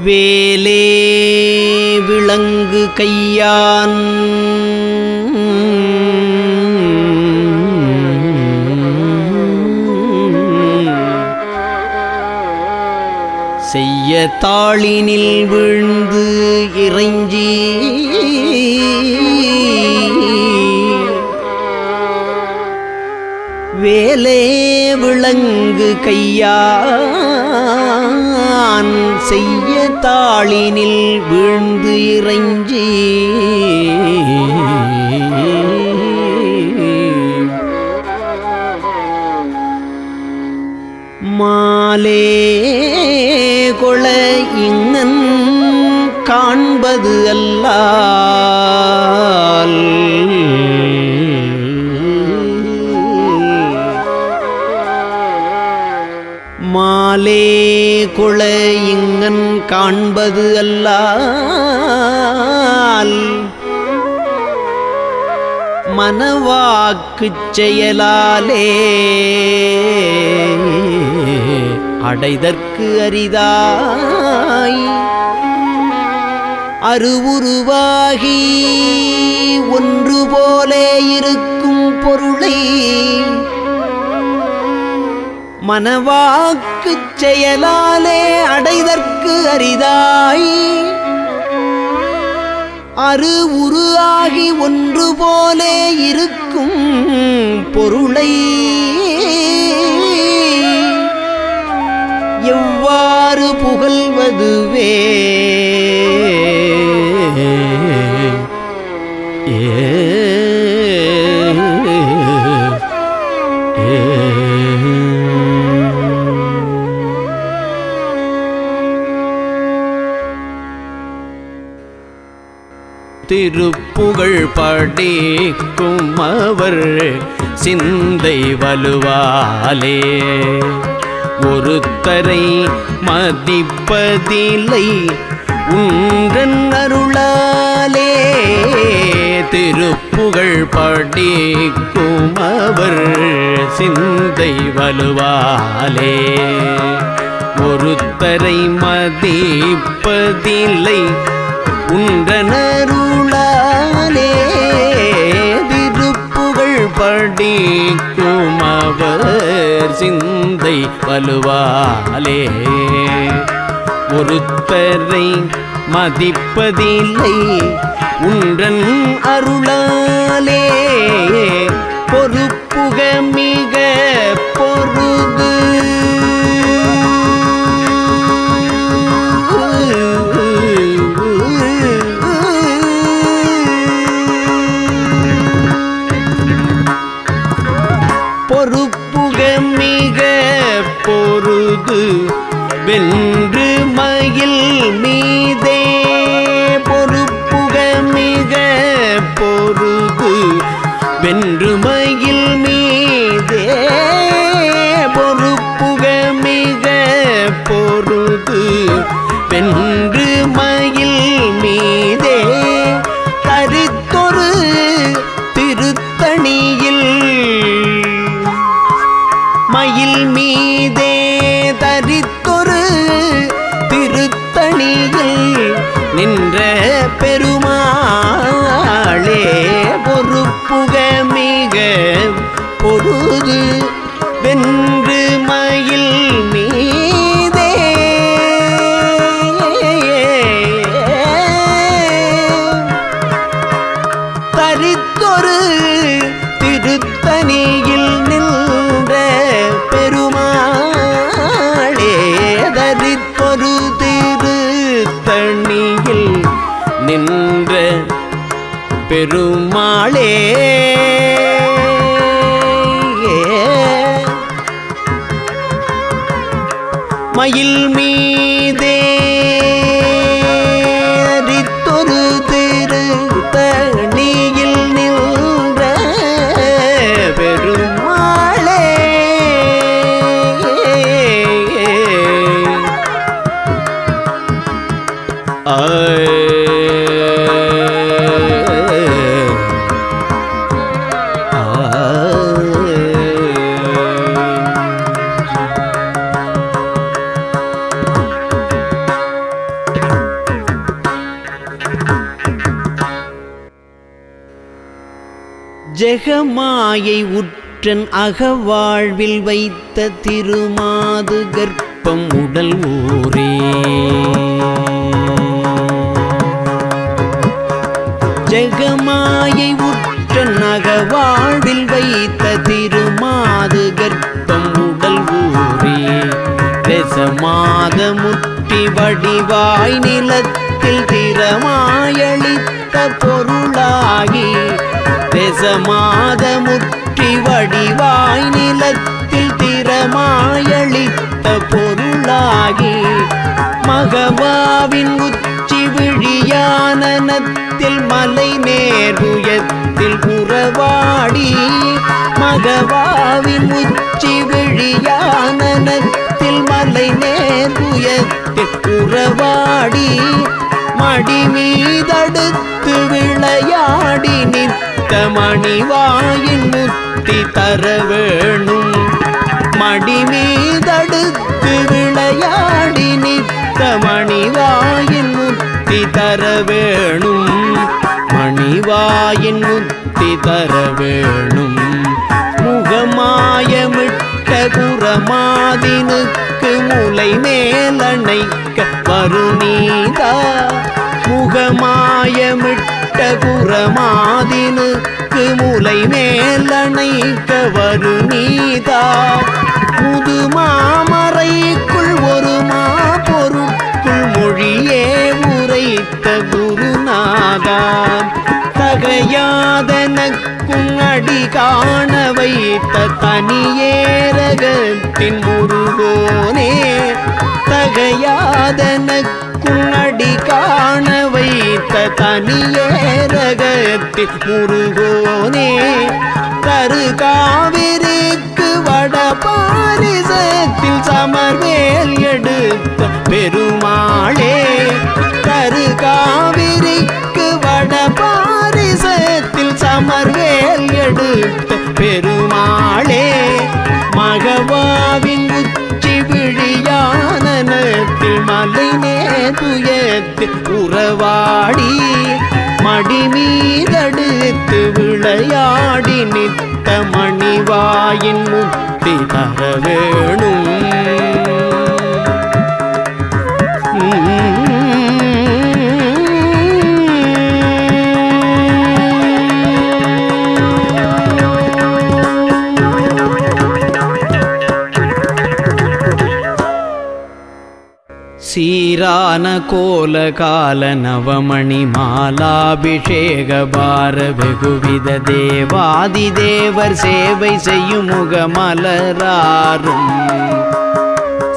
வேலே விளங்கு கையான் செய்ய தாளினில் வீழ்ந்து இறைஞ்சி வேலே விளங்கு கையான் செய்ய தாளினில் வீழ்ந்து இறைஞ்சி மாலே கொள இங்கன் காண்பது அல்லால் மாலே கொள இங்கன் காண்பது அல்லால் மனவாக்குச் செயலாலே அடைதற்கு அரிதாய் அருவுருவாகி ஒன்று போலே இருக்கும் பொருளை மனவாக்குச் செயலாலே அடைதற்கு அரிதாய் அரு உரு ஆகி ஒன்று போலே இருக்கும் பொருளை எவ்வாறு புகழ்வதுவே திருப்புகழ் படிக்கும் அவர் சிந்தை வலுவாலே ஒருத்தரை மதிப்பதில்லை உன்றன் அருளாலே திருப்புகழ் படிக்கும் அவர் சிந்தை வலுவாலே ஒருத்தரை மதிப்பதில்லை உன்றனருளாலே திருப்புகழ் படிக்கும் அவர் சிந்தை வலுவாலே ஒருத்தரை மதிப்பதில்லை உன்றன் அருளாலே பொறுப்புக மிக பொருது பொறுப்புக மிக பொருது வென்று மயில் மீதே பொறுப்புக மிக பொருது வென்று மயில் மீதே பொறுப்புக மிக பொருது வென்று மயில் மீதே தரித்தொரு திருத்தணியில் மயில் மீதே தரித்தொரு திருத்தணியில் நின்ற பெருமாளே பொறுப்புக மிக பொருது வென்று மயில் மீதே தரித்தொரு திருத்தணியில் நின்ற பெருமாளே தரித்தொரு திருத்தணியில் நின்ற பெருமாளே மயில் மீதே தரித்தொரு திருத்தணியில் நின்ற பெருமாளே ஜெகமாயை உற்றன் அகவாழ்வில் வைத்த திருமாது கர்ப்பம் உடல் ஊரே ஜெகமாயை உற்றன் அகவாழ்வில் வைத்த திருமாது கர்ப்பம் உடல் ஊரே ரசமாத முற்றி வடிவாய் நிலத்தில் திறமாயளித்த பொருளாகி ரசமாத முற்றி வடிவாய் நிலத்தில் திறமாயளித்த பொருளாகி மகவாவின் உச்சி விழியானனத்தில் மலை நேர்புயத்தில் உறவாடி மகவாவின் உச்சி விழியானனத்தில் மலை நேர்புயத்தில் உறவாடி மடி மீதடுத்து விளையாடி நித்த மணிவாயின் முத்தி தர வேணும் மடி மீதடுத்து விளையாடி நித்த மணிவாயின் முத்தி தர வேணும் மணிவாயின் முத்தி தர வேணும் முகமாயமிட்ட குரமாதினுக்கு முலை மேலணைக்க வருநீதா முகமாயமிட்ட குரமாதினுக்கு முலை மேலணைக்க வருநீதா முதுமாமறைக்குள் ஒரு மாபொருட்குள் மொழியே உரைத்த குருநாதா தகையாதனக்கும் அடி காண வைத்த தனியேரகத்தின் முருகோனே தகையாதனக்கும் அடி காண வைத்த தனியேரகத்தின் முருகோனே தரு காவிரிக்கு வட பாரிசத்தில் சமர்வேல் எடுத்த பெருமாளே தரு காவிரிக்கு வட பாரிசத்தில் சமர்வேல் எடுத்த பெருமாளே மகவாவின் உச்சி விழியானனத்தில் மலை நேர்புயத்தில் உறவாடி மடி மீதடுத்து விளையாடி நித்த மணிவாயின் முத்தி தர வேணும் சீரான கோல கால நவமணி மாலாபிஷேக பார வெகுவித தேவாதி தேவர் சேவை செய்யும் முகமலராரும்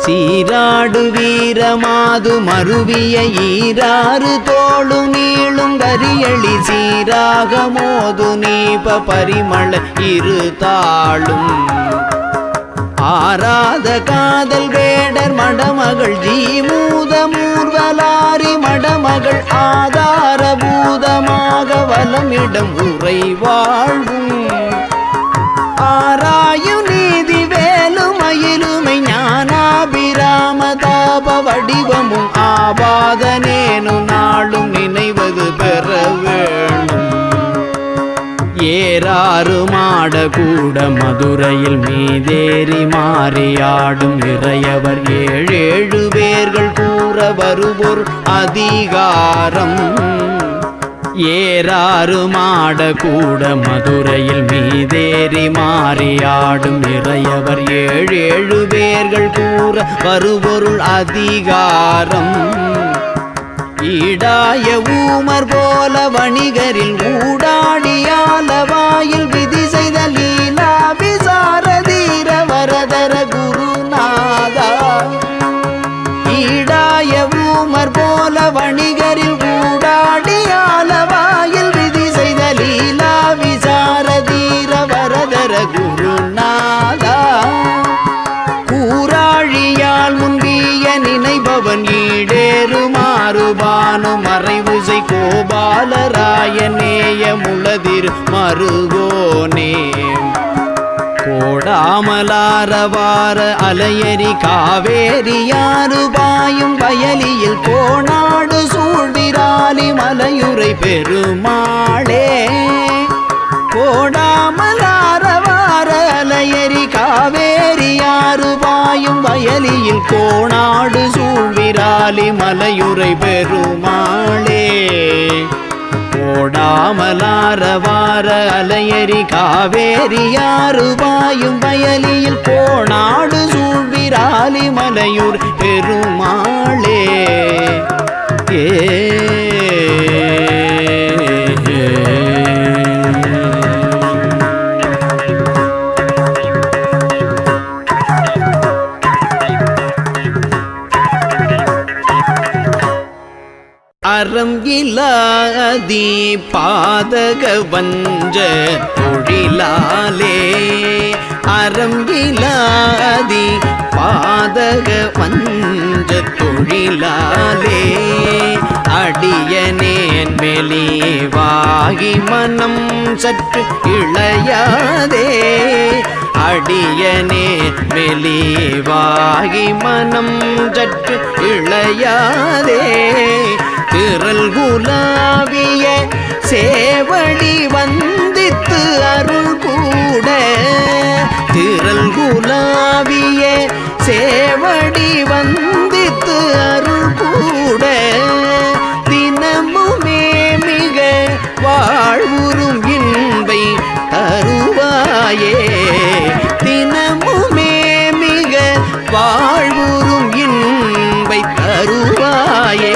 சீராடு வீரமாது மருவிய ஈராறு தோளும் நீளும் கரியளி சீராக மோது நீப பரிமள இரு தாளும் ஆராத காதல் வேடர் மடமகள் ஜீமூத மூர்வலாரி மடமகள் ஆதாரபூதமாக வலமிடம் உரை வாழ்வும் ஆராயு நீதி வேலுமயிலுமை ஞானாபிராம தாப வடிவமும் ஆபாதனேனு நாளும் நினைவது பெற வேணும் ஏறாறு மாட கூட மதுரையில் மீதேறி மாறியாடும் இறையவர் ஏழேழு பேர்கள் கூற வருவோர் அதிகாரம் ஏறாறு மாட கூட மதுரையில் மீதேறி மாறியாடும் இறையவர் ஏழேழு பேர்கள் கூற வருபொருள் அதிகாரம் ஈடாய ஊமர் போல வணிகரில் ஊடாடியாலவாயில் விதி செய்த லீலா விசாரதீர வரதர குருநாதா ஈடாய ஊமர் போல வணிகரில் ஊடாடியாலவாயில் விதி செய்த லீலா விசாரதீர வரதர குருநாதா கூராழியால் முன்பிய நினைபவன் ஈடேறு மாறுபானு மறைவுசை கோபாலராயநேய முளதிர் மருகோனே கோடாமலாரவார அலையரி காவேரியாறு பாயும் வயலியில் கோணாடு சூழ்விராலி மலையுரை பெருமாளே கோடா வயலியில் கோணாடு சூழ்விராலி மலையுறை பெருமாளே ஓடாமலாரவார அலையரி காவேரியாறு பாயும் வயலியில் கோணாடு சூழ்விராலி மலையூர் பெருமாளே அறம் இலாதி பாதக வஞ்ச தொழிலாலே அறம் இலாதி பாதக வஞ்ச தொழிலாலே அடியனேன் மெலிவாகி மனம் சற்று இளையாதே அடியனே மெலிவாகி மனம் சற்று இளையாதே திரள் குலாவிய சேவடி வந்தித்து அருள் கூட திரள் குலாவிய சேவடி வந்தித்து அருள் கூட தினமுமே மிக வாழ்வுறும் இன்பை தருவாயே தினமுமே மிக வாழ்வுறும் இன்பை தருவாயே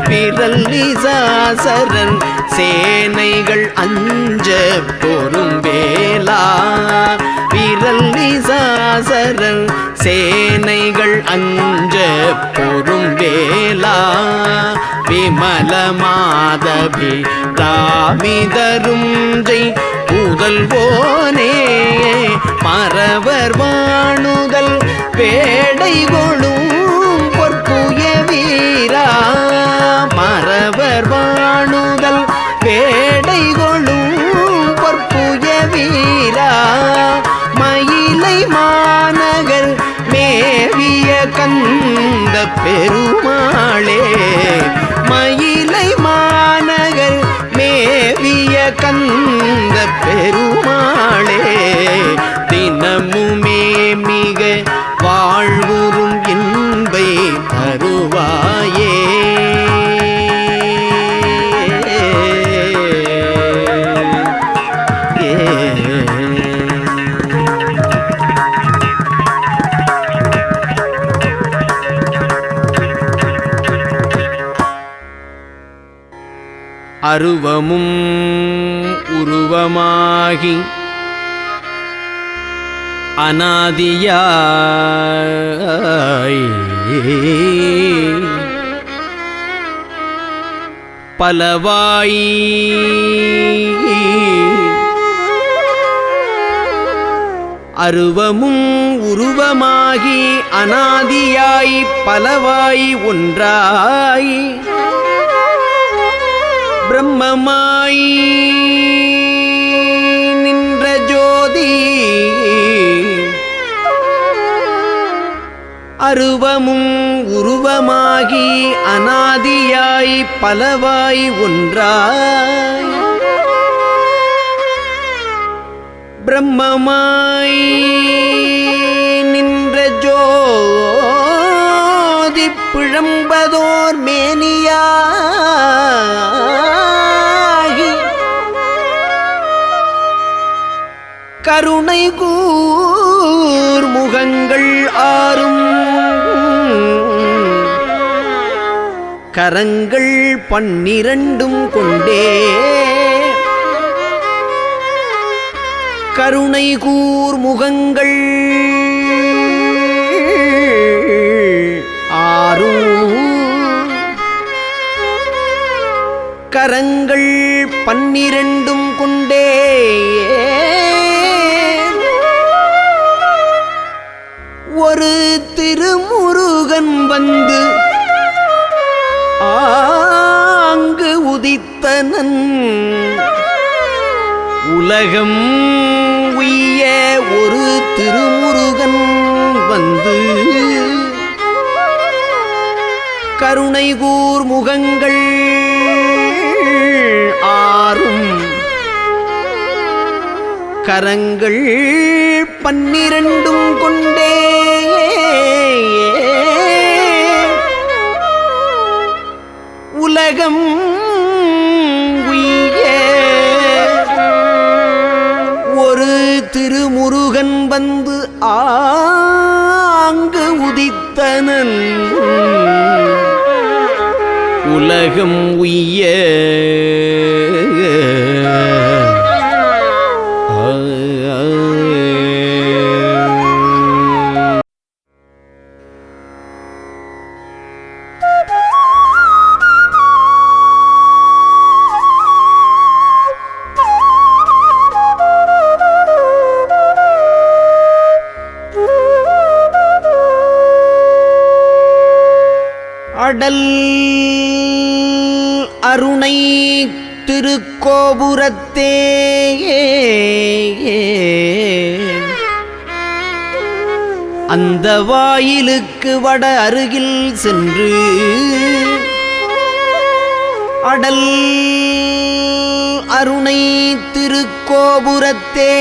விரல் நிசாசரன் சேனைகள் அஞ்ச பொறும் வேளா விரல் நிசாசரன் சேனைகள் அஞ்ச பொறும் வேளா விமல மாதவி ராமிதரும் ஜெய் புதல்வோனே மறவர் வாணுதல் வேடை கொளும் பொற்புய வீரா மறவர் வாணுதல் வேடை கொளும் பொற்புய வீரா மயிலை மாநகர் மேவிய கந்த பெருமாளே மயிலை மாநகர் மேவிய கந்த பெருமாளே தினமுமே மிக வாழ்வுறும் இன்பை தருவாயே அருவமும் உருவமாகி அநாதியாய் பலவாய் அருவமும் உருவமாகி அநாதியாய் பலவாய் ஒன்றாய் பிரம்மமாய் நின்ற ஜோதி அருவமும் உருவமாகி அநாதியாய் பலவாய் ஒன்றாய் பிரம்மமாய் நின்ற ஜோதி பிழம்பதோர் மேனியாகி கருணை கூர் முகங்கள் ஆறும் கரங்கள் 12 கொண்டே கருணை கூர் முகங்கள் ஆறும் கரங்கள் 12 கொண்டே ஒரு திருமுருகன் வந்து ஆங்கு உதித்தனன் உலகம் உய்ய ஒரு திருமுருகன் வந்து கருணை கூர் முகங்கள் ஆறும் கரங்கள் 12 கொண்டே உலகம் உய்ய ஒரு திருமுருகன் வந்து ஆங்கு உதித்தனன் உலகம் உய்ய அடல் அருணை திருக்கோபுரத்தே அந்த வாயிலுக்கு வட அருகில் சென்று அடல் அருணை திருக்கோபுரத்தே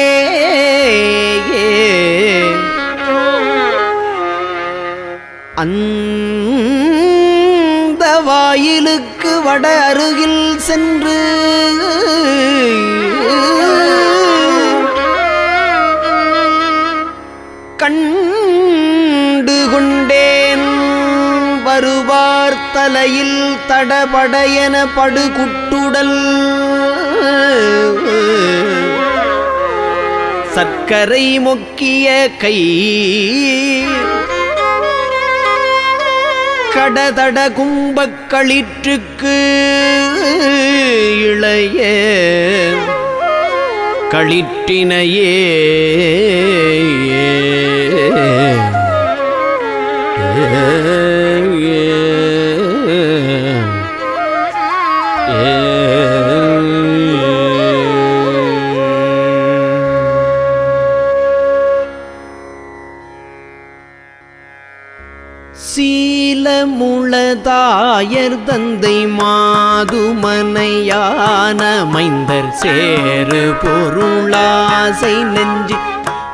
அந்த வாயிலுக்கு வட அருகில் சென்று கண்டு கொண்டேன் வருவார் தலையில் தடபடையன படுகுட்டுடல் சர்க்கரை மொக்கிய கை கடதட கும்பக்களிற்றுக்கு இளைய களிற்றினையே சீலமுளதாயர் தந்தை மாதுமனையான மைந்தர் சேரு பொருளாசை நெஞ்சு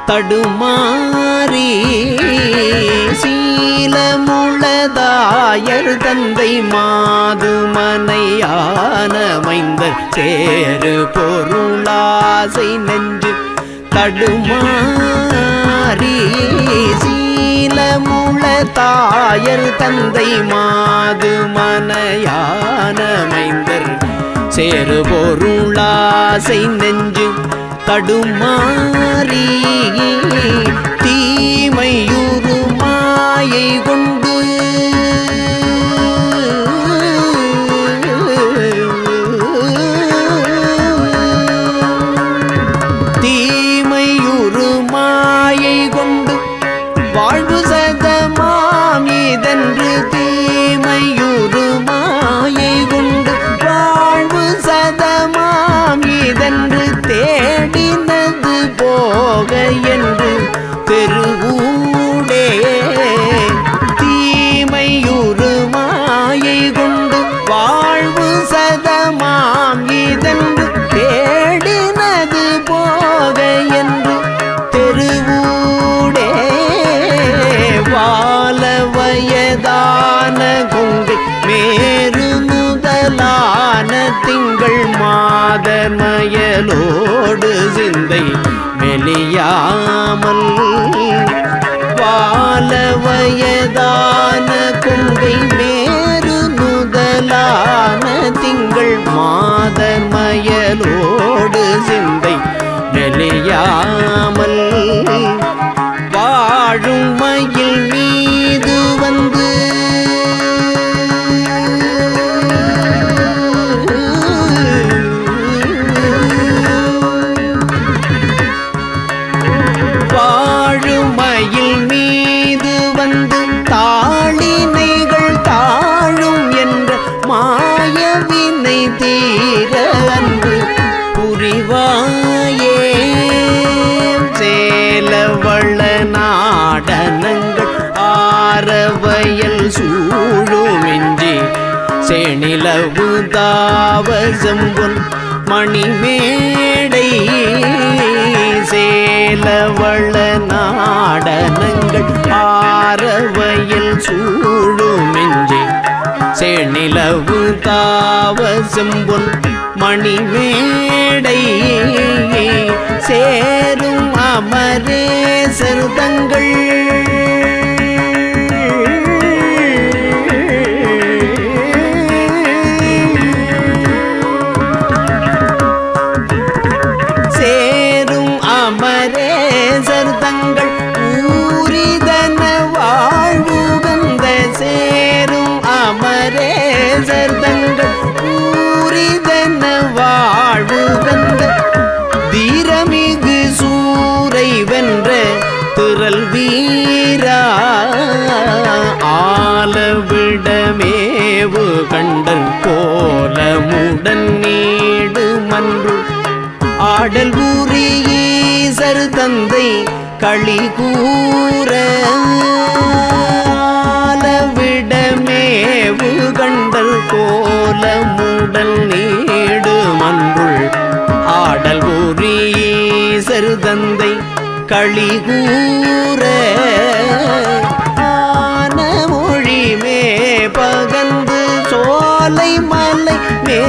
தடுமாறி சீலமுளதாயர் தந்தை மாதுமனையான மைந்தர் சேரு பொருளாசை நெஞ்சு தடுமாறி சீலமுளதாயர் தந்தை மாதுமனையான மைந்தர் சேரு பொருளாசை நெஞ்சு தடுமாறி தீமையுறு மாயை கொண்டு தீமையுறு மாயை கொண்டு வாழ்வு சதமாம் இதென்று தீமையுறு மாயை கொண்டு வாழ்வு சதமாம் இதென்று தேடினது போக என்று தெருவூடே தீமையுறு மாயை கொண்டு வாழ்வு சதமாம் இதென்று தேடினது போக என்று தெருவூடே வால வயதான கொங்கை மேரு முதலான திங்கள் மாதர் மயலோடு சிந்தை மெலியாமல் வால வயதான கொங்கை மேரு முதலான திங்கள் மாதர் மயலோடு சிந்தை மெலியாமல் வாழும் மயில் மீது வந்து வாழும் மயில் மீது வந்து தாளினைகள் தாழும் என்ற மாயவினை தீர அன்பு புரிவாயே சேலவள நாடனங்கள் ஆரவயல் சூழுமின்றி சேனிலவு தாவசம்பொன் மணிமேடை சேலவள நாடனங்கள் ஆரவயல் சூழுமின்றி சேநிலவு தாவ செம்பொன் மணிமேடை சேரும் அமரேசர் தங்கள் சேரும் அமரேசர் தங்கள் ஊரிதன வாழ்வுகந்த சேரும் அமரேசர் தங்கள் ஊரிதன வாழ்வுகந்த தீரமிகு சூரை வென்ற திரள் வீரா ஆலவிடமேவு கண்டல் கோலமுடன் நீடு மன்று ஆடல் ஊரீசர் தந்தை களி கூற ஆலவிடமேவு கண்டல் கோலமுடன் நீடு மன்றுள் ஆடல் ஊரீசர் தந்தை களி கூற ஆன மொழி மே பகந்து சோலை மலை மே